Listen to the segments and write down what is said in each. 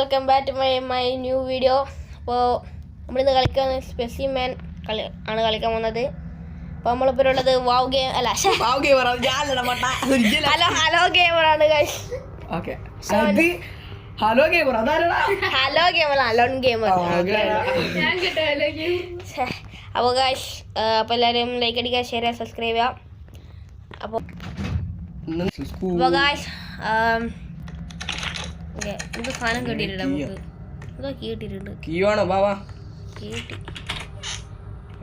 Welcome back to my new video. അപ്പോൾ നമ്മളിന്ന് കളിക്കാൻ സ്പെസിമാൻ ആണ് കളിക്കാൻ പോകുന്നത്. അപ്പോൾ നമ്മളിപ്പോൾ ഉള്ളത് വാവ് ഗെയിം അല്ല ഹലോ ഗെയിമറാണ് ഗൈസ്. ഹലോ ഗെയിമർ അതാരടാ? Hello gamer alone gamer. അപ്പോൾ ഗൈസ് അപ്പോൾ എല്ലാവരും ലൈക്ക് അടിക്കുക, ഷെയർ ചെയ്യുക, സബ്സ്ക്രൈബ് ചെയ്യാം. അപ്പോൾ ഗൈസ് ഇത് സാധനം കിട്ടിയിട്ടുണ്ട്. നമുക്ക് ഇതാ കിട്ടിയിട്ടുണ്ട്. കീവാണോ ബാബാ? കിട്ടി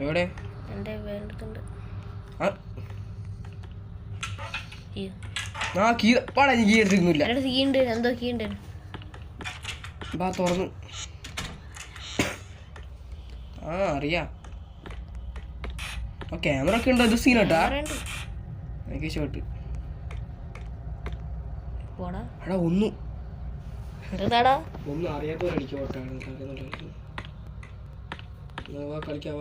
എവിടെ? എൻ്റെ വേണ്ടതുണ്ട്. കീ എടുത്തിരുന്നില്ല. എൻ്റെ കീ ഉണ്ട്. എന്തോ കീ ഉണ്ട്. ബാ തുറന്നു. അറിയാം. ക്യാമറ ഒക്കെ ഉണ്ടോ? ഇത് സീനോട്ടാ എനിക്ക് ഷോട്ട്. എടാ ഒന്നും അറിയാത്തവരടിക്കോട്ടാണ് കളിക്കാം.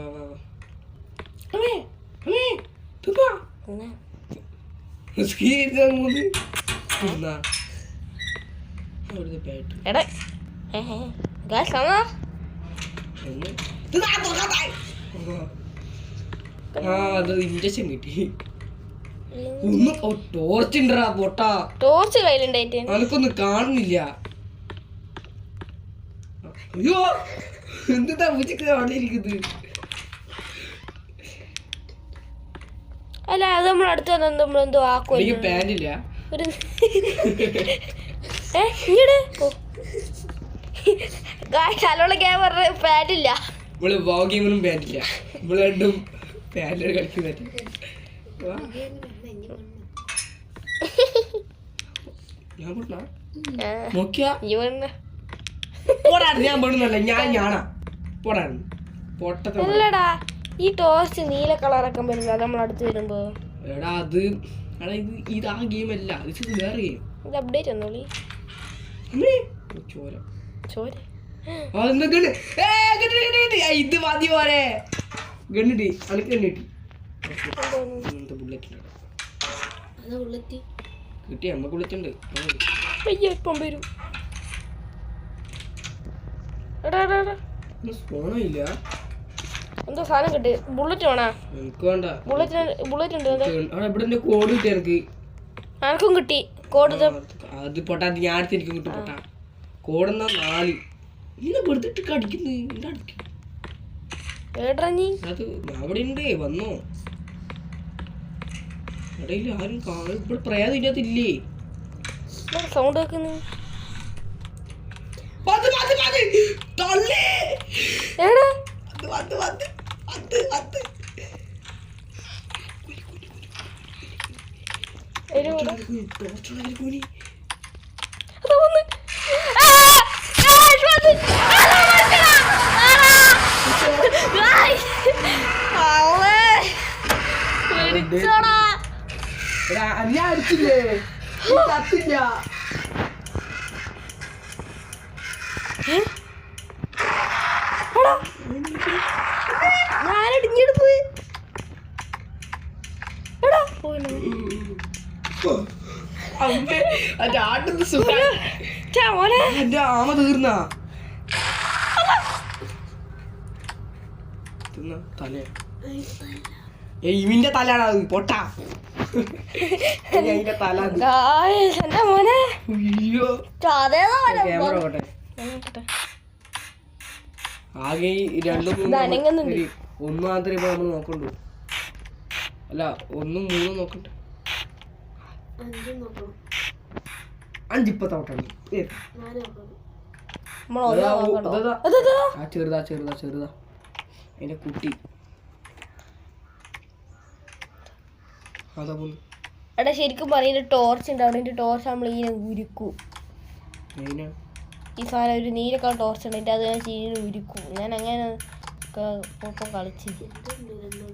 ഇഞ്ചക്ഷൻ കിട്ടി. ഒന്ന് ടോർച്ച് ഉണ്ടടാ പൊട്ടാ. ടോർച്ച് കയ്യിലുണ്ടായിട്ട് അനക്കൊന്നും കാണുന്നില്ല. അയ്യോ എന്താ ഉച്ചക്ക് അവിടെ ഇരിക്കുന്നത്? അല്ല അത് നമ്മൾ അടുത്ത് നമ്മളെന്തോ ആക്കുമോ. പാൻറില്ല ഒരു ഹലോള ക്യാമറ പാൻറില്ല. നമ്മള് വാവ് ഗെയിമിനും പാൻറില്ല. നമ്മള് രണ്ടും പാൻറ് കളിക്കുന്ന അല്ലടാ ഈ ടോസ്റ്റ് നീല കളറൊക്കെ വരുമ്പോ നമ്മൾ അടുത്ത് വരുമ്പോ എടാ അത് ഇത് ആ ഗെയിം അല്ല, ഇത് വേറെ ഗെയിം. ഇത് അപ്ഡേറ്റ് ഒന്നുള്ളി ചോര ചോര ഇത് മതി പോരെ. ഗണ്ണിട്ടി അനക്ക് ഗണ്ണിട്ടി കിട്ടി. അമ്മ ബുള്ളറ്റുണ്ട്. ഇപ്പം വരും. ഫോണില്ല. എന്തോ സാധനം കിട്ടി. ബുള്ളറ്റ് വേണോ? എനിക്ക് വേണ്ട. ബുള്ളറ്റ് ഉണ്ട്. ഇവിടെ കോഡ് കിട്ടി എനിക്ക്. എനക്കും കിട്ടി കോഡ്. അത് പൊട്ടാ ഞാൻ അടുത്ത് എനിക്ക് കിട്ടും പൊട്ടാ. കോടെന്നാ 4 ഇങ്ങനെ വെറുതെ കടിക്കുന്നു. അത് അവിടെ ഉണ്ട്. വന്നോ ഇടയിൽ ആരും ഇവിടെ പ്രയാസം ഇല്ലാത്തില്ലേ? സൗണ്ട് കേൾക്കുന്നു. ഞാൻ അടിച്ചില്ലേ? കത്തില്ല. ഞാനടിഞ്ഞെടുത്ത് എന്റെ ആമ തീർന്നാ തല. ഇവിന്റെ തലാണ് അത് പൊട്ടാ. അതിന്റെ തല. ക്യാമറ പോട്ടെ. ആകെ 2 3 1 മാത്രമേ ഇപ്പൊ നമ്മൾ നോക്കണ്ടു. അല്ല 1 3 നോക്കട്ടെ. 5 ഇപ്പൊ തോട്ടാണ്. ചെറുതാ അതിന്റെ കുട്ടി അതാ പോന്നു. എടാ ശരിക്കും പറയുന്ന ടോർച്ച് ഉണ്ട് അവിടെ. ടോർച്ച് നമ്മൾ ഇങ്ങനെ ഉരുക്കും. ഈ സാധനം ഒരു നീല കളർ ടോർച്ച് ഉണ്ട്. അത് ഞാൻ ചീന ഉരുക്കും. ഞാൻ അങ്ങനെ കളിച്ച്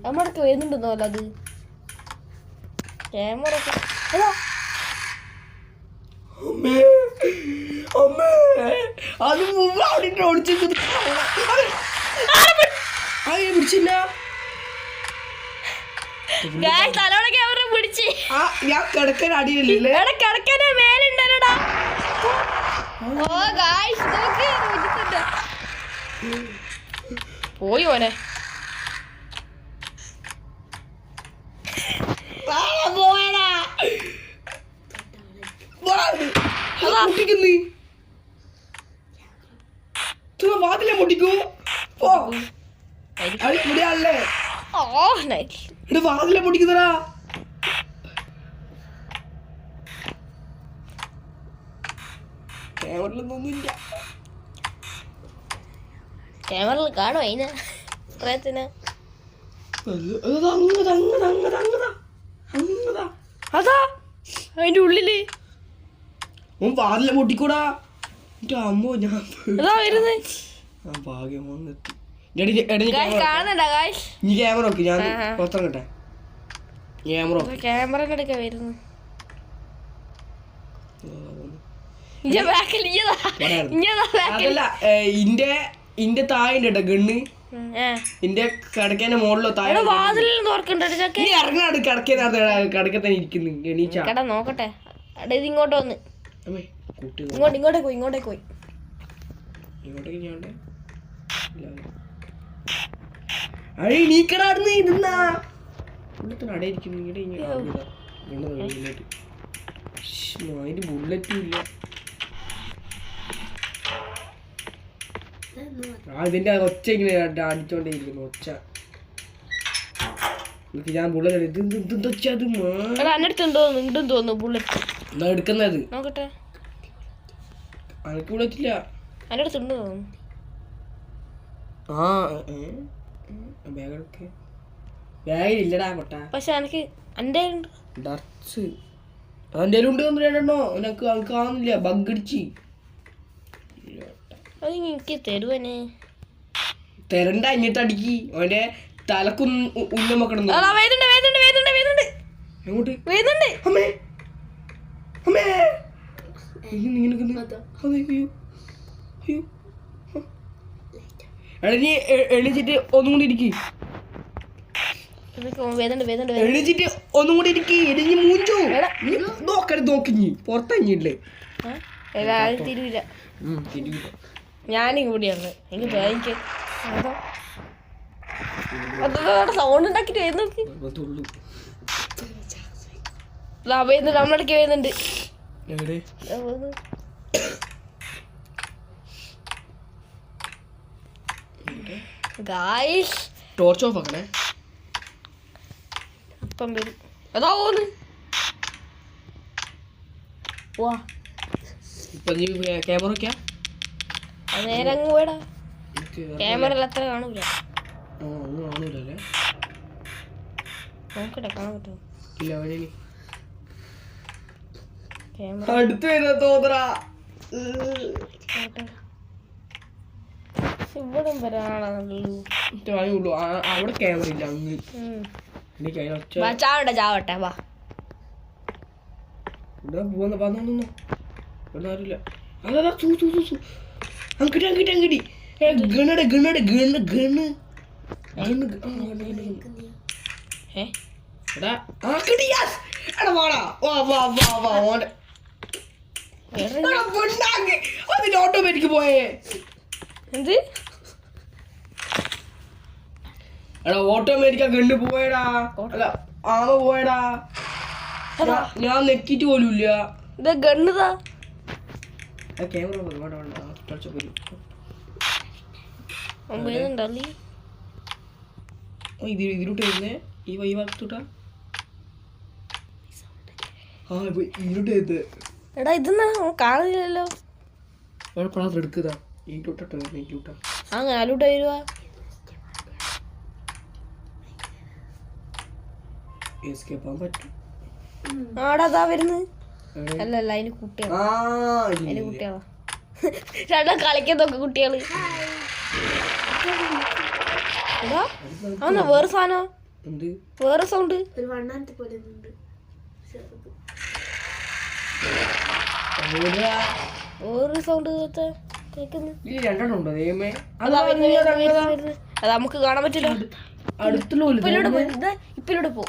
നമ്മുടെ വരുന്നുണ്ടെന്നോ അല്ല അത് ക്യാമറ പിടിച്ചില്ല. തലോടെ ക്യാമറ പിടിച്ച് ഞാൻ കിടക്കാൻ അടിയില്ലേ? കിടക്കാനെ മേലുണ്ടല്ലോടാ. ഓ ഗായ്സ് നോക്ക് പോയി മോനെ. വാതിലെ മുട്ടിക്കൂ മുടിയാണല്ലേ വാതിലെ മുടിക്കുന്നതാ. ക്യാമറയിലൊന്നുമില്ല. ക്യാമറയിൽ കാണും അതിന് പ്രയത്ന. അതാ അതിന്റെ ഉള്ളില് വാതിലെ പൊട്ടിക്കൂടാ. അമ്മോ ഞാൻ ഭാഗ്യം നീ ക്യാമറ നോക്കി. ഞാൻ പുറത്തം കേട്ടെ ക്യാമറ എടുക്കാൻ വരുന്നു. അതല്ല ഇന്റെ താഴെ കേട്ടോ ഗണ്ണ്. ഇന്റെ കിടക്കേന്റെ മുകളിലോ താഴെ ഇറങ്ങാട് കിടക്കത്തന്നെ ഇരിക്കുന്നു. എണീച്ചാ നോക്കട്ടെ. ഇങ്ങോട്ട് വന്ന് ഇങ്ങോട്ടേക്ക് പോയി. നീക്കടാടുന്ന് ഇരുന്നാ അടയിരിക്കുന്നു. അതിന് ബുള്ളറ്റും ഇല്ല. ഇതിന്റെ ഒച്ച ഇങ്ങനെ അടിച്ചോണ്ടേ ഇരിക്കുന്നു. ഒച്ച ഞാൻ ബുള്ളറ്റ് എന്നാ എടുക്കുന്നത്. നോക്കട്ടെ. അനക്ക് ബുള്ളറ്റില്ല. ബാഗിലില്ലടാ പൊട്ട. പക്ഷെ എനിക്ക് എന്റെ ഡർച്ച് അതെന്റെ ഉണ്ട് രണ്ടെണ്ണോ. എനക്ക് കാണുന്നില്ല. ബഗ് അടിച്ച് എനിക്ക് തരുവനെ തരണ്ട. അഞ്ഞിട്ട് അടിക്ക്. അവന്റെ തലക്ക് ഉന്നം വെക്കണം. എങ്ങോട്ട് അമ്മേ അമ്മേ നീ എണീച്ചിട്ട് ഒന്നും കൂടി ഇരിക്കി. എണീച്ചിട്ട് ഒന്നും കൂടി ഇരിക്കി. എടിഞ്ഞ് മൂഞ്ചോ നോക്കരുത്. നോക്കിഞ്ഞി പുറത്തഞ്ഞില്ലേ തിരിവില്ല. ഞാനും കൂടിയാണ്. എനിക്ക് പേടിക്ക് സൗണ്ട് ഉണ്ടാക്കിട്ട് വരുന്നു. നമ്മളടക്ക് വരുന്നുണ്ട്. ടോർച്ച് ഓഫ് ആക്കണേ. അപ്പം വരും. അതാ പോന്ന്. ക്യാമറ നേരെ അങ്ങ് പോയടാ. ക്യാമറയിൽ അത്ര കാണൂല. നോക്കട്ടെ കാണാൻ പറ്റുമോ. അടുത്ത് വരുന്ന തോന്നറാ. ഇവിടെ വരാനുള്ളൂ. അവിടെ ക്യാമറ ഇല്ല. ചാവട്ടെ വാ. ആരില്ല. അങ്ങോട്ട് അങ്ങോട്ട് ഗണ്ണടെ ഗണ്ണടെ ഗണ്ണ് ഗണ്ണ് അതിന് ഓട്ടോമാറ്റിക് പോയേ. എന്ത് എടാ ഓട്ടോമാറ്റിക്കാ ഗണ്ണ് പോയടാ. അല്ല ആമ പോയടാ. ഞാൻ നെക്കിട്ട് പോലും ഇല്ല. ഇത് ഗണ്ണുതാ. ക്യാമറ ഇതിലോട്ട് വരുന്നേ. ഈ വൈ ഭാഗത്തോട്ടാ. ഇതിലോട്ട് വരുന്നത്. എടാ ഇതെന്നാ കാണുന്നില്ലല്ലോ. എടുക്കുക. ഇതിലോട്ടാ ഇതിലോട്ടാ. അങ്ങനെ അതിലോട്ട് വരുവാ. പറ്റും. ആടാ വരുന്നത്. അല്ല അതിന് കുട്ടികളാ. അതിന് കുട്ടികളാ. രണ്ടാം കളിക്കുന്നൊക്കെ കുട്ടികള്. വേറെ സാധനം. വേറെ സൗണ്ട്. വേറെ സൗണ്ട് കേക്കുന്നു. അത് നമുക്ക് കാണാൻ പറ്റില്ല. ഇപ്പിലൂടെ പോ.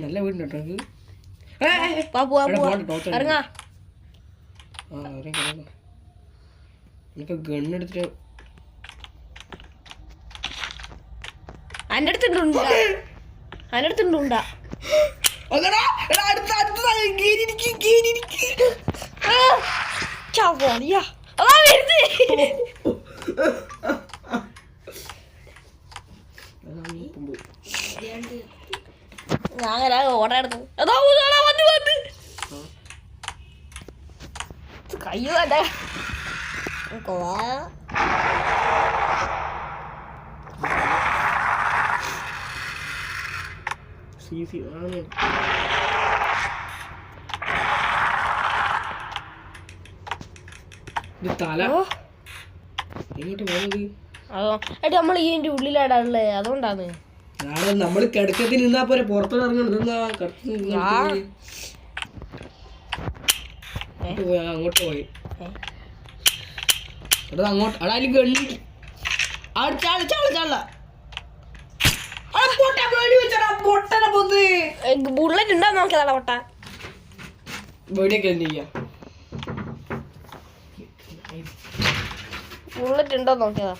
നല്ല വീടുണ്ട്. ഇറങ്ങാ. എനിക്ക് ഗണ്ണെടുത്തിട്ട് എൻ്റെ അടുത്തുണ്ടാ എൻ്റെ അടുത്തുണ്ടാ അതാ വരുന്നത്. ഞാൻ ഓടാ എടുത്തു അതാ വന്ന് വന്ന് കയ്യോ അതെ തല എങ്ങോട്ട് പോകുന്നത്? അതോ ഏട്ടാ നമ്മൾ ഇതിന്റെ ഉള്ളിലാടാണല്ലേ അതുകൊണ്ടാണ്. നമ്മള് കിടക്കത്തിൽ നിന്നാ പോലെ പുറത്തോട്ട് ഇറങ്ങണം. അങ്ങോട്ട് പോയി അങ്ങോട്ട് അടാ ഗണ്ണി ബുള്ളറ്റ് ഉണ്ടാ നോക്കിയതാ പൊട്ട വെടിയൊക്കെ എന്ത് ചെയ്യാ? ബുള്ളറ്റ് ഉണ്ടോ നോക്കിയതാ.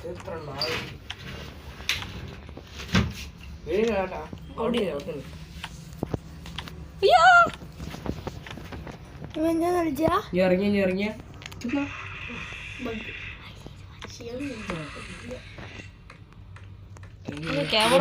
ഇറങ്ങിയ ക്യാമറ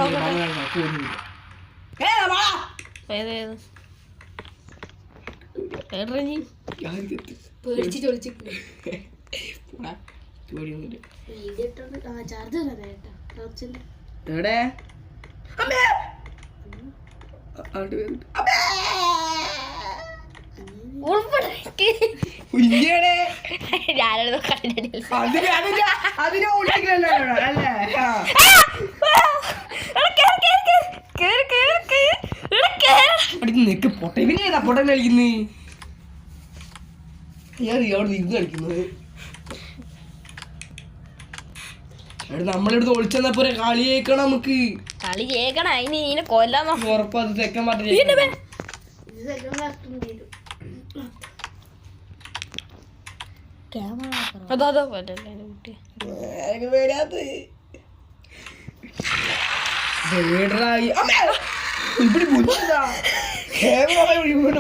നിക്ക് പൊട്ടവിനേതാ പൊട്ടൻ കളിക്കുന്നേ? അവിടെ ഇത് കളിക്കുന്നത് നമ്മളെടുത്ത് ഒളിച്ചെന്നപ്പോ കളി ജയിക്കണം. നമുക്ക് കളി ജയിക്കണം. അതിന് ഇതിനെ കൊല്ലാൻ ഉറപ്പത് തെക്കൻ പാട്ട് അതോ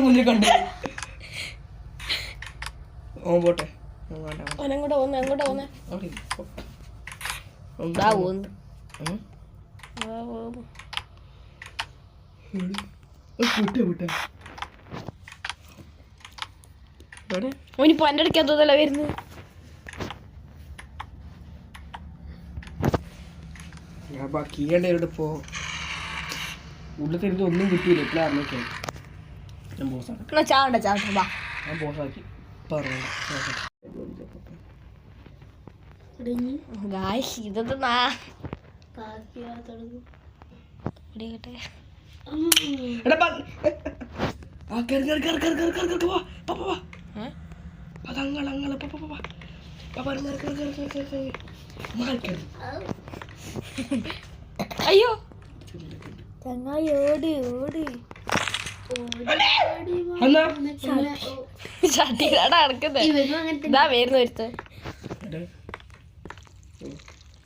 മുന്നിൽ കണ്ടു. ഓ പോട്ടെ അങ്ങോട്ട് പോന്നെ അങ്ങോട്ട് പോന്നെ ഓനിപ്പോ എൻ്റെ അടുക്കത്തതല്ല വരുന്നത്. കീഴണ്ടോ ഉള്ളിൽ തരുന്ന ഒന്നും കിട്ടൂല. എപ്പോഴാണ് ഞാൻ ബോസാക്കി ചാവണ്ട ചാവണ്ട ഞാൻ ബോസാക്കി ഇതൊക്കെ അയ്യോ ചങ്ങായി ഓടി ഓടി ചട്ടിയിലാടാ നടക്കുന്നത്. ഇതാ വരുന്ന ഒരുത്ത്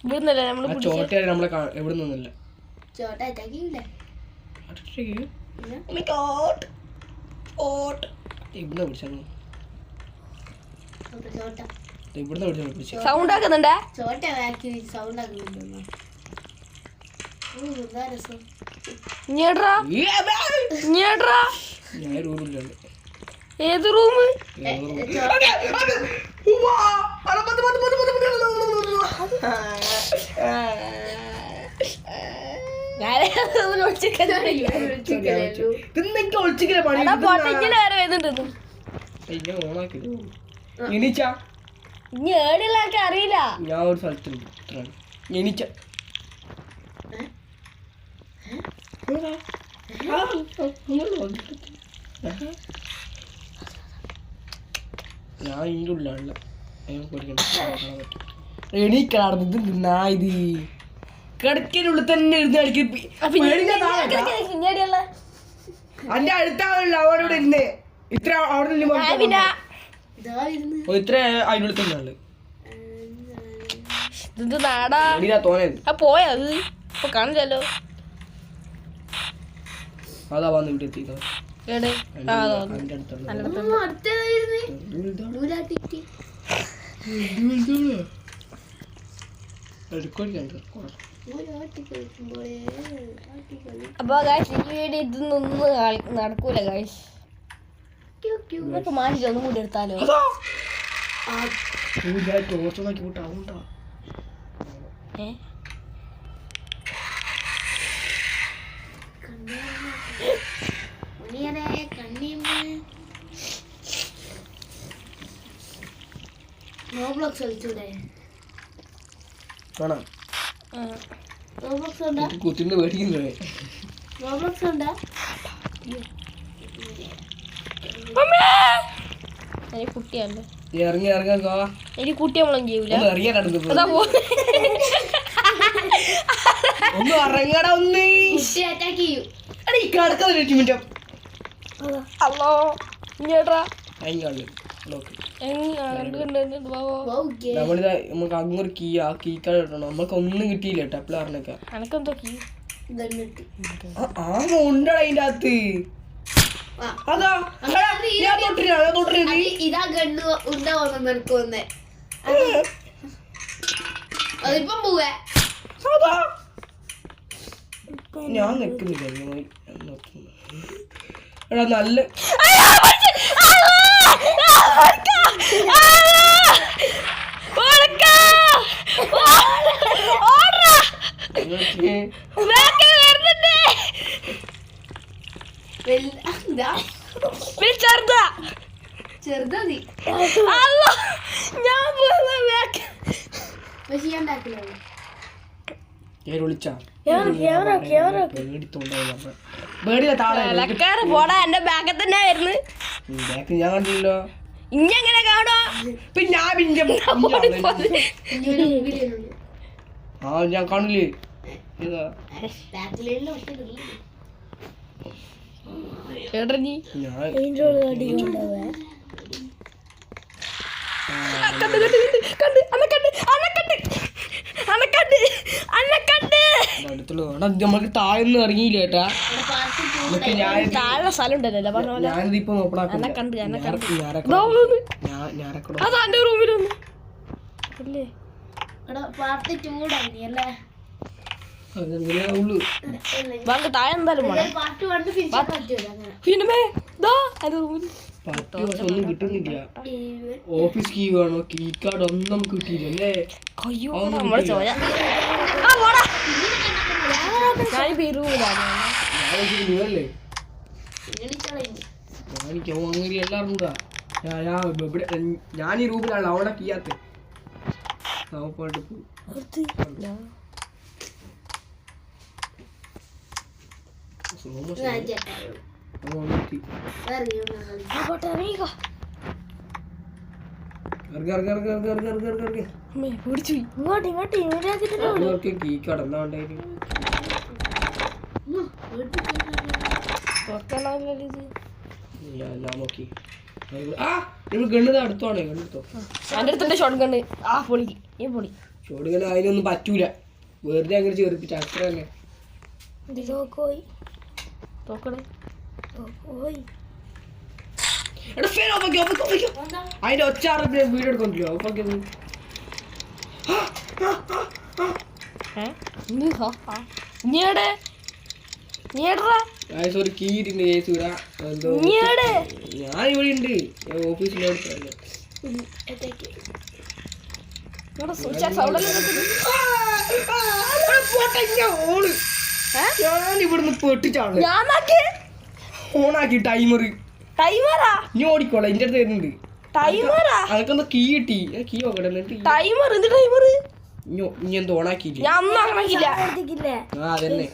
വീടുന്നല്ലേ നമ്മള് ചോട്ടയാണ് നമ്മളെ എവിടെ നിന്നില്ല. സൗണ്ട് ആക്കുന്നുണ്ടേ. ഏത് റൂം? ഇനി ഏടിയുള്ളതൊക്കെ അറിയില്ല. ഞാൻ ഒരു സ്ഥലത്തുണ്ട് എനിച്ച ഞാൻ ഇതിൻ്റെ ഉള്ളിലാണല്ല എണീക്കലാർന്ന് ഇത് നായത് കിടക്കിനുള്ളിൽ തന്നെ ഇരുന്ന് അന്റെ അടുത്താണല്ലോ അവിടെ ഇരുന്ന് ഇത്ര അവിടെ ഇത്ര അതിനുള്ളിൽ തന്നെയാണ് ഇത് നാടാ തോന്നിയത് ആ പോയത് ഇപ്പൊ കാണില്ലല്ലോ. അതാ വന്ന് ഇവിടെ എത്തിയത് എവിടെ? ആ അതോ അതിന്റെ അടുത്തുള്ള അപ്പൊ ഗായ്സ് ഈ വീഡിയോ ഇതൊന്നും നടക്കൂല ഗായ്സ്. നമുക്ക് മാറ്റിട്ട് ഒന്നും കൂടി എടുത്താലോ? കുത്തിന്റെ മേടിക്കുന്നേ കുട്ടിയല്ലേ ഇറങ്ങി ഇറങ്ങാൻ എനിക്ക് കുട്ടി നമ്മളൊന്നും ചെയ്യൂല. ഇറങ്ങിയാലും ഒന്ന് ഇറങ്ങടാ ഒന്ന് കിടക്കാൻ അല്ലോ ഇങ്ങേട്ടാ നമ്മളിതാ നമുക്ക് അങ്ങൊരു കീ ആ കീക്കാട് കിട്ടണം. നമ്മൾക്ക് ഒന്നും കിട്ടിയില്ല കേട്ടോ അപ്പള അറിഞ്ഞേക്കാം. എനക്കെന്തോ കീ ഉണ്ടടാ അതിന്റെ അകത്ത്. അതാ ഇതാ ഗണ്ണ് ഉണ്ട വന്നു നിനക്കൊന്ന് അതിപ്പം പോവേ. ഞാൻ നിക്കുന്നില്ല എടാ നല്ല ചെറുതാ നീ വിളിച്ചാ പോടാ എന്റെ ബാഗിൽ തന്നെ ആയിരുന്നു. ഞാൻ കണ്ടില്ലല്ലോ. ഇങ്ങനെ കാണോ പിന്നെ ആ ഞാൻ കാണില്ലേ നമ്മക്ക് താഴൊന്നും ഇറങ്ങിയില്ല കേട്ടാ. താഴെ സ്ഥലം ഉണ്ടല്ലോ ഞാനിതിപ്പോ അതാന്റെ റൂമിലൊന്നും അല്ലേ താഴെ എന്തായാലും ഒന്നും കിട്ടുന്നില്ല. ഓഫീസ് കീ വേണോ? കീ കാർഡ് ഒന്നും കിട്ടിയില്ലേ? എല്ലാരും ഞാൻ ഈ റൂമിലാണ് അവിടെ കീയാത്ത ഗണ്ണ് അടുത്തോണേ ഗണ്ണെടുത്തോ. ഷോട്ട് ഗണ്ണ് അതിനൊന്നും പറ്റൂല. വെറുതെ അങ്ങനെ ചെറുപ്പിച്ച അത്ര തന്നെ. അതിന്റെ ഒച്ച വീഡിയോ എടുക്കൊണ്ടില്ലോ. സോറി കീരിന്റെ കേസ് ഞാൻ ഇവിടെ ഉണ്ട് ഓഫീസിലോട്ട്. ഞാൻ ഇവിടുന്ന് പെട്ടിച്ചാണ് ഓണാക്കി ടൈമർ നീ ഓടിക്കോളാം. എന്റെ അടുത്ത് വരുന്നുണ്ട്. അനക്കെന്താ കീ കിട്ടി? കീ നോക്കട്ടെ. ഇനി എന്തോ ഓണാക്കിയില്ലേ? അതന്നെ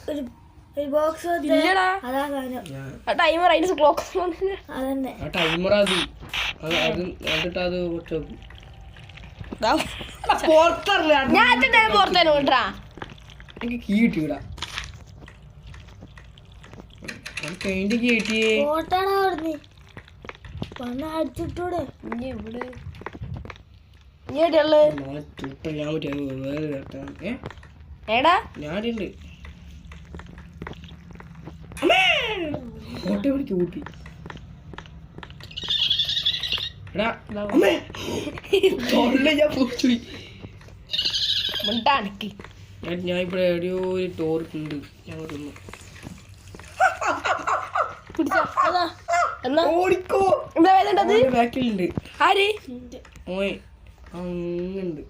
ടൈമർ കീ കിട്ടിയൂടാ. അടിച്ചിട്ടൂടെ ഇനി എവിടെ ഇനി എവിടെയുള്ളു ഞാൻ പറ്റിയ വേറെ കേട്ടാണ് ഏടാ ഞാനുണ്ട് ഓട്ടോ പിടിക്ക് കൂട്ടി എടാ അമ്മേ തൊള്ള ഞാൻ പോയി മുണ്ടാണിക്ക് ഞാൻ ഇവിടെ എവിടെയോ ഒരു ടോർക്കുണ്ട് ഞങ്ങൾക്കൊന്ന് പിടിച്ചോ അതാ എന്നാ ഓടിക്കോ എന്താ വേദണ്ടത് ബാക്കിലുണ്ട് ആര് ഓയ് അങ്ങുണ്ട്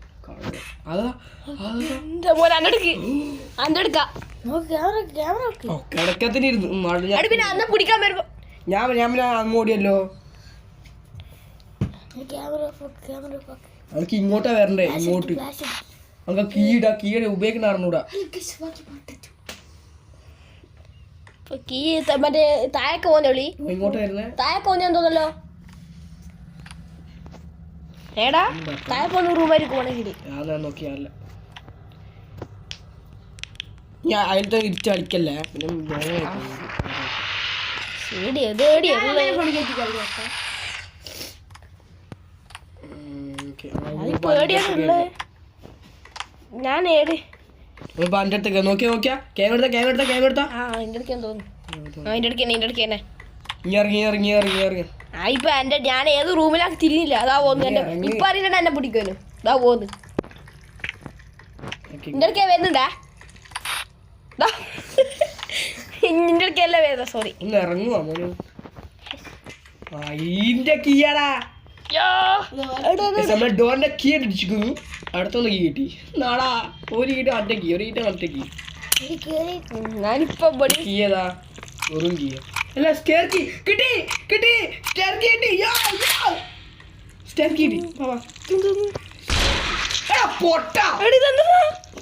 അതാ എന്റെ മോനെ അന്നെടുക്ക് അന്നെടുക്ക കിടക്കത്തിനിരുന്നു പിന്നെ അന്നെ പിടിക്കാൻ വരുമ്പോ ഞാൻ പിന്നെ അങ്ങോടിയല്ലോ നമുക്ക് ഇങ്ങോട്ടാ വരണ്ടേ ഇങ്ങോട്ട് നമുക്ക് കീയുടെ ഉപയോഗിക്കണ അറിഞ്ഞൂടാ മറ്റേ താഴേക്ക് പോകുന്ന വിളി ഇങ്ങോട്ട് വരുന്നേ താഴേക്ക് പോകുന്ന തോന്നല്ലോ ഏടാ താഴെ പോകുന്ന റൂമായിരിക്കും പോണെങ്കിൽ ഞാൻ നോക്കിയല്ല ഞാൻ അതിലത്തെ ഇരിച്ചടിക്കല്ലേ പിന്നെ ഞാൻ ഏട് എന്റെ അടുത്തേക്ക് നോക്കിയാ കേമെടുത്താ ആ അതിന്റെ അടുക്കാൻ തോന്നുന്നു അതിന്റെ അടുക്ക് തന്നെ ഇറങ്ങി ഇപ്പൊ എന്റെ ഞാൻ ഏത് റൂമിലാക്കി തിരിഞ്ഞില്ല അതാ പോകുന്നു എന്റെ ഇപ്പൊ അറിയണ്ട എന്നെ പിടിക്കുമല്ലോ ഇതാ പോകുന്നു എന്റെ അടുക്കേ വരുന്നുണ്ടാ നിന്റെ അടുക്കല്ല വരുന്ന സോറി ഒന്ന് ഇറങ്ങുവാ മോനു അതിന്റെ കീയാടാ നമ്മളെ ഡോറിന്റെ കീ അടിച്ചിരിക്കുന്നു അടുത്തൊന്ന് കീ കിട്ടി നാടാ ഒരു കീട്ട് ഒറ്റ കീ ഒരു കീട്ട് ഒറ്റ കീ ഞാനിപ്പോ കീ ഏതാ വെറും കീ അല്ല സ്റ്റെയർ കീ കിട്ടി സ്റ്റെയർ കീ കിട്ടി സ്റ്റെയർ കീ പൊട്ട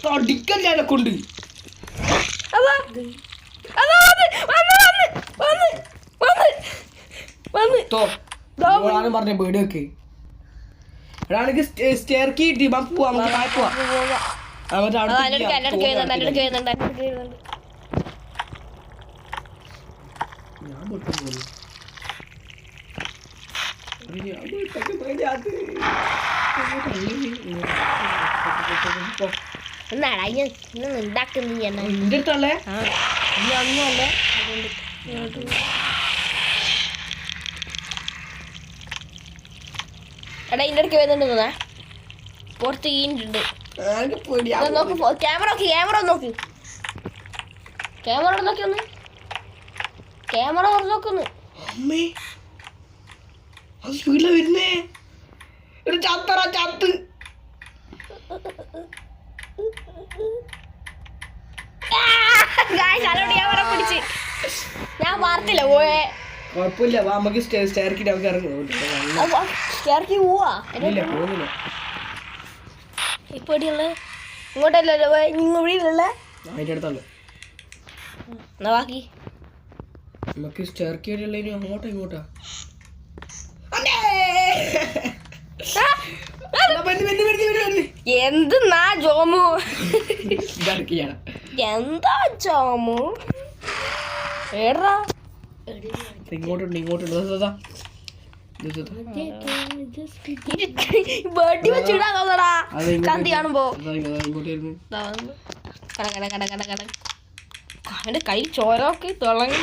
അടിക്കൽ ഞാനെ കൊണ്ട് പറഞ്ഞ പേടി വെക്ക് എടാ എനിക്ക് സ്റ്റെയർ കീ കിട്ടി പോവാ നമുക്ക് താഴെ പോവാ ഉണ്ടാക്കുന്നേ നിന്റെ അടുത്തല്ലേ ഒന്നുമല്ല എടാ ഇതിൻ്റെ ഇടയ്ക്ക് വരുന്നുണ്ട് പുറത്ത് ഈണ്ടുണ്ട് നോക്ക് ക്യാമറ നോക്ക് ക്യാമറ നോക്കുന്നു അമ്മേ അത് സ്പീഡിലാ വരുന്നേ ഒരു ചത്ത് ക്യാമറ പിടിച്ച് ഞാൻ വാർത്തില്ല പോയേ കുഴപ്പമില്ല നമുക്ക് സ്റ്റെയർക്കിട്ട് നമുക്ക് ഇറങ്ങി പോവാ പോകുന്നില്ല ഇപ്പൊ ഇങ്ങോട്ടല്ലോ ഇവിടെയുള്ള അതിൻ്റെ അടുത്താണ് എന്നാ ബാക്കി നമുക്ക് സ്റ്റെയർക്കിട്ടുള്ള ഇങ്ങോട്ടാ എന്തെന്നാ ജോമു ഇതാണ് എന്താ ജോമു ഏടാ ഇങ്ങോട്ടുണ്ട് ബേട്ടി വെച്ചിടാ തോന്നടാ കന്തി കാണുമ്പോ കട അവന്റെ കൈ ചോരൊക്കെ തിളങ്ങി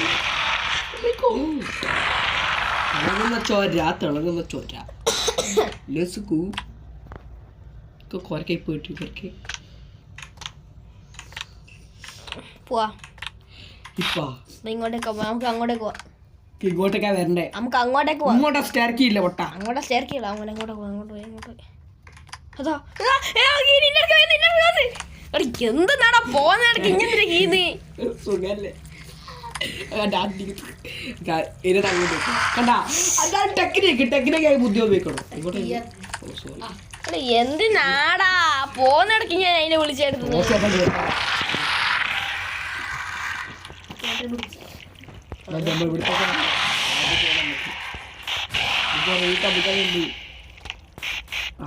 തിളങ്ങുന്ന ചോര ലസുക്കു കൊരക്കായി പോയിട്ട് കൊരക്കെ പോവാ ഇപ്പാ ഇങ്ങോട്ടേക്ക് നമുക്ക് അങ്ങോട്ടേക്ക് പോവാം ഇങ്ങോട്ടേക്കാ വരണ്ടേ നമുക്ക് അങ്ങോട്ടേക്ക് പോവാം ഇങ്ങോട്ടാ സ്റ്റെയർക്കി ഇല്ല പൊട്ട അങ്ങോട്ടാ സ്റ്റെയർക്കില്ല അങ്ങോട്ട് പോയി അതാ എന്തെന്നാടാ പോകുന്നിടക്ക് ഇങ്ങനെ കീന്ന് സുഖല്ലേ കണ്ടാ അതാണ് ടെക്നിക്കായി ബുദ്ധി ഉപയോഗിക്കണം എന്തിനാടാ പോകുന്നിടക്ക് ഞാൻ അതിനെ വിളിച്ചെടുത്തു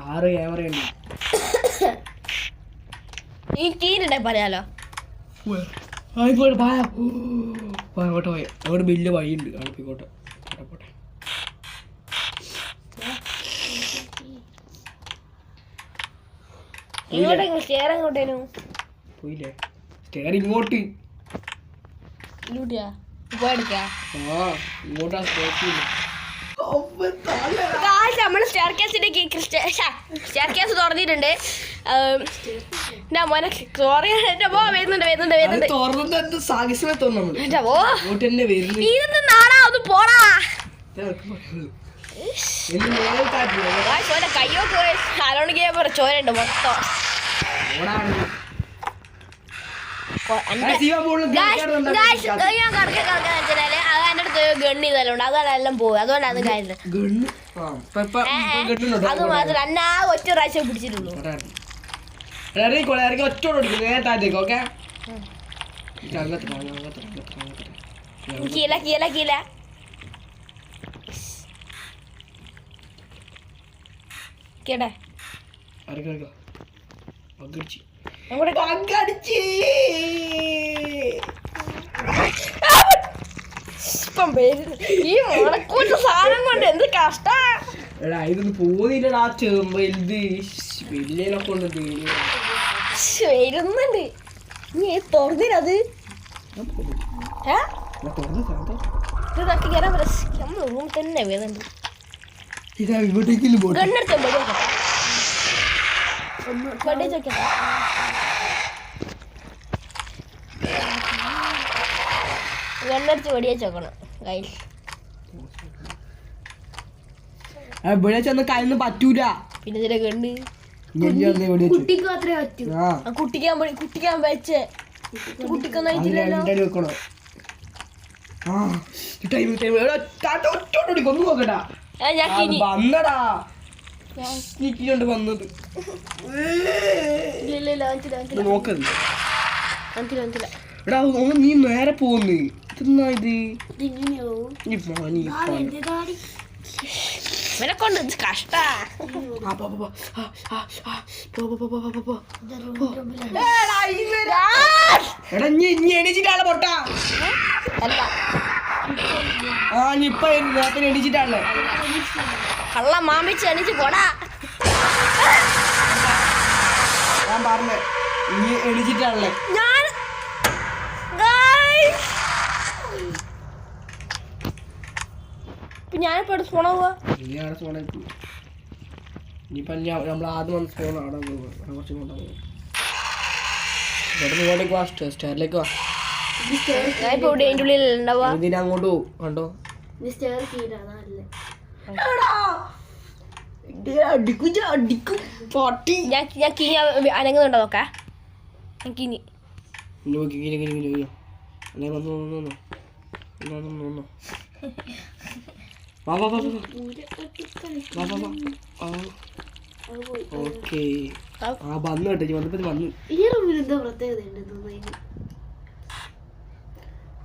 ആറ് ക്യാമറയുണ്ട് ഈ തീരുണ്ടേ പറയാലോ അങ്ങോട്ട് ബില്ല് വഴിയുണ്ട് അവിടെ പോയിക്കോട്ടെ പോട്ടെ ഇങ്ങോട്ടെങ്കിലും സ്റ്റെയർ എങ്ങോട്ടേനു പോയില്ലേ സ്റ്റെയർ ഇങ്ങോട്ട് ലൂട്ടിയാ പോയെടുക്കാ ഇങ്ങോട്ടാ നമ്മൾ സ്റ്റെയർ കേസിലേക്ക് സ്റ്റെയർ കേസ് തുറന്നിട്ടുണ്ട് എൻ്റെ മോനെ സോറി എൻ്റെ പോ വരുന്നുണ്ട് തുറന്നത് സാഹസിനെ തോന്നുന്നു എൻ്റെ പോ ഇങ്ങോട്ട് തന്നെ വരുന്നു ഇതൊന്നും നാടാ ഒന്ന് പോടാ കയ്യോ ആരോണിക്ക് ചോരുണ്ട് മൊത്തം ഞാൻ കടക്കാൻ വെച്ചാല് അത് എൻ്റെ അടുത്ത് ഗണ്ണ് ചെയ്താലുണ്ട് അതാണ് എല്ലാം പോകും അതുകൊണ്ടാണ് കാര്യം അത് മാത്രം അന്നാ ഒറ്റ പ്രാവശ്യം പിടിച്ചിട്ടുള്ളൂ ഒറ്റ കീല കീല കീല കേട്ടെ ഈ മുളക്കൂട്ട് സാധനം കൊണ്ട് എന്ത് കഷ്ടാ ഇതൊന്നും പോന്നില്ലടാ വലുത് വലിയനെ കൊണ്ട് വരുന്നുണ്ട് നീ തുറന്നിരത് ഇതൊക്കെ കയറാൻ നമ്മൾ റൂം തന്നെ വരുന്നുണ്ട് ഇതാ ഇങ്ങോട്ടേക്കും ഗണ്ണെടുത്ത ഗണ്ണടിച്ച് വെടിയേച്ച് നോക്കണം ഗൈസ് ഇവിടെ ചെന്ന് കയ്യൊന്നും പറ്റൂല പിന്നെ ഇതിലെ ഗണ്ണ് കുട്ടിക്ക് മാത്രമേ പറ്റൂ കുട്ടിക്കാൻ വെച്ചേ കുട്ടിക്കൊന്നും ആയിട്ടില്ലല്ലോ ഒന്നും നോക്കട്ടാ ഞാൻ കിനി വന്നടാ ണ്ട് വന്നത് നോക്കരുത് എടാ നീ നേരെ പോന്ന് ഇതെന്നാ ഇത് ഇവനെ കൊണ്ട് കഷ്ടാ എടാ ഇനി എണീച്ചിട്ടാണ് പൊട്ടാ അല്ല ഇപ്പൊ നേരത്തെ എണീച്ചിട്ടാണല്ലേ കള്ള മാമിച്ച് എണീച്ച് പോടാ ഞാൻ പറഞ്ഞേ ഇനി എണീച്ചിട്ടാണല്ലേ ഞാൻ ഞാനിപ്പോ എടുത്ത് ഫോണ പോവാ ഇനിയാണ് ഫോൺ ഇനിയിപ്പോ നമ്മൾ ആദ്യം വന്ന ഫോൺ അവിടെ കുറച്ച് കൊണ്ടുപോകും ഇവിടേക്ക് വാ സ്റ്റെയറിലേക്ക് വാ ഞാനിപ്പോ ഇവിടെ അതിൻ്റെ ഉള്ളിൽ ഉണ്ടാവാ ഇതിന് അങ്ങോട്ട് പോകും കണ്ടോ ഞാൻ കിനി അനങ്ങുന്നുണ്ടോ നോക്കാ ഞാൻ കിനി ഓക്കെ ആ വന്നു കേട്ടോ വന്നപ്പോ വന്നു ഈ റൂമിൽ എന്താ പ്രത്യേകത ഉണ്ട്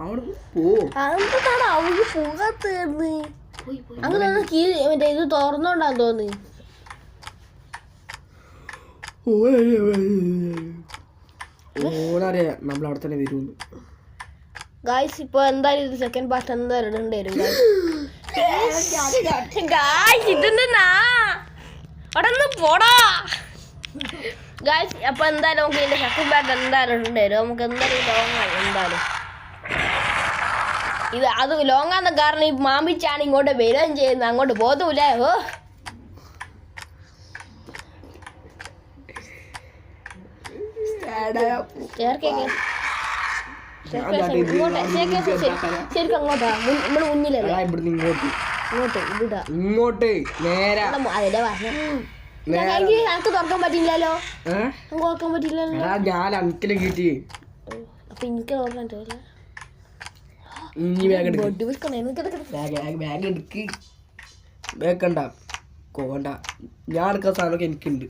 അവിടെ പോ അതെന്താണ് അവൾക്ക് പോകാത്തത് അങ്ങനെ മറ്റേ ഇത് തുറന്നോണ്ടാന്ന് തോന്നി ഓണറിയാം നമ്മൾ അവിടെ തന്നെ വരുമെന്ന് ഗായ്സ് ഇപ്പൊ എന്തായാലും ഇത് സെക്കൻഡ് പാർട്ട് എന്തായാലും ഇടേണ്ടി വരും ഗായ്സ് ഇതെന്താ അവിടെ ഒന്ന് പോടാ ഗായ്സ് അപ്പൊ എന്തായാലും നമുക്ക് ഇതിന്റെ സെക്കൻഡ് പാർട്ട് എന്തായാലും ഇടേണ്ടി വരും നമുക്ക് എന്തായാലും ലോങ്ങായി എന്തായാലും ഇത് അത് ലോങ്ങാന്ന കാരണം ഈ മാമിച്ചാണ് ഇങ്ങോട്ട് വരികയും ചെയ്യുന്നത് അങ്ങോട്ട് പോതുമില്ല ഓ ശരിക്കും അങ്ങോട്ടാ നമ്മള് മുന്നിലല്ലേ ഇങ്ങോട്ട് നേരെ അതിലെ ഞങ്ങൾക്ക് തുറക്കാൻ പറ്റില്ലല്ലോ തുറക്കാൻ പറ്റില്ലല്ലോ ഞാൻ അങ്കിലെ കിട്ടി അപ്പൊ എനിക്ക് തുറക്കാൻ പറ്റില്ല ബാഗ് എടുക്ക് വേക്കണ്ട കോണ്ട ഞാൻ എടുക്കുന്ന സാധനമൊക്കെ എനിക്കുണ്ട്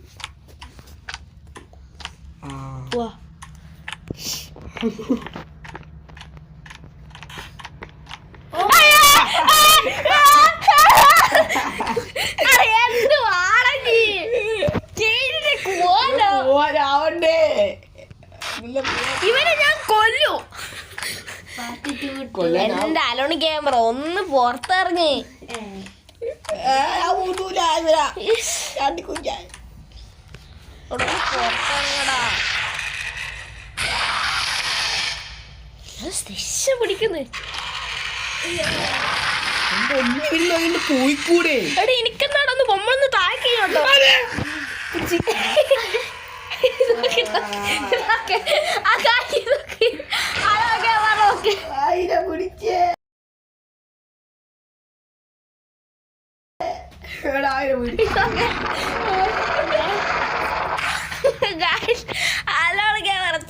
ഇവനെ ഞാൻ കൊല്ലു എന്റെ അലോണി ക്യാമറ ഒന്ന് പുറത്തിറങ്ങി പിടിക്കുന്നു. പോയിക്കൂടെ എടി എനിക്കെന്താണോ ഒന്ന് ബൊമ്മൊന്ന് താഴേക്ക് കേട്ടോ.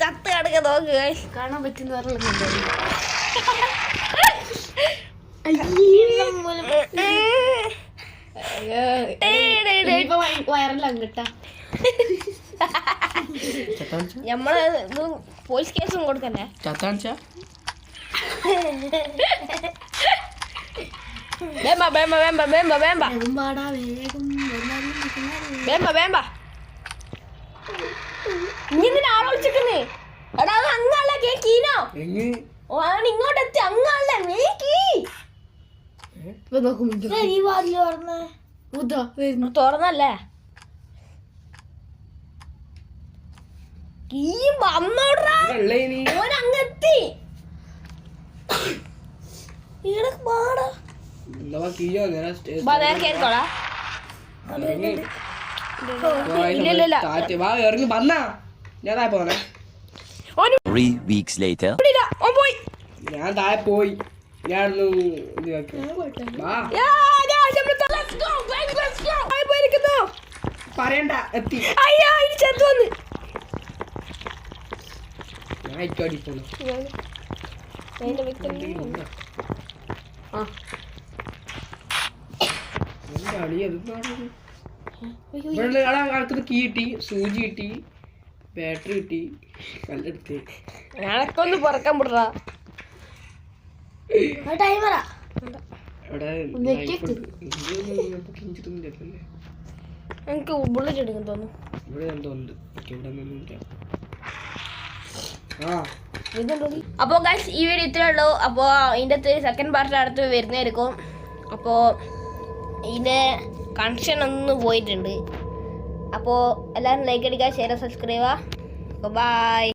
ചത്ത് കിടക്ക നോക്ക് കാണാൻ പറ്റുന്ന വയറിലാണ് കേട്ടാ. നമ്മള് പോലീസ് കേസും കൊടുക്കല്ലേ. വേമ്പ വേമ്പ വേമ്പ വേമ്പ വേമ്പ വേഗം വേമ്പ വേമ്പ ഇങ്ങനെ ആലോചിക്കുന്നേ. എടാ അത് അങ്ങല്ല കേക്കീനോ. ഓൻ ഇങ്ങോട്ട് എത്തി അങ്ങല്ല നീക്കി തുറന്നല്ലേ കീ വന്നോടാ. ഓൻ അങ്ങെത്തി പാടാ. ഇറങ്ങി വന്നാ ഞാൻ താഴെ പോന്നെ. 3 weeks later. ഞാൻ താഴെ പോയി. ഞാൻ പറയണ്ട എത്തി. ഞാൻ ഇറ്റോടി പോന്നു. ആൾക്കത് കീ കിട്ടി, സൂചി കിട്ടി, ബാറ്ററി കിട്ടി, കല്ലെടുത്ത് ഞാനൊക്കെ പുറക്കാൻ വിടറാ. ടൈമറാ എനിക്ക് ബുള്ളറ്റ് എടുക്കും തോന്നുന്നു. ഇവിടെ എന്തോ ഉണ്ട്. അപ്പോൾ ഗൈസ് ഈ വീഡിയോ ഇത്രേ ഉള്ളൂ. അപ്പോൾ ഇതിൻ്റെ അകത്ത് സെക്കൻഡ് പാർട്ട് അടുത്ത് വരുന്നതായിരിക്കും. അപ്പോൾ ഇതിൻ്റെ കണക്ഷൻ ഒന്ന് പോയിട്ടുണ്ട്. അപ്പോൾ എല്ലാവരും ലൈക്ക് അടിക്കുക, ഷെയർ, സബ്സ്ക്രൈബ് ചെയ്യുക. ബൈ.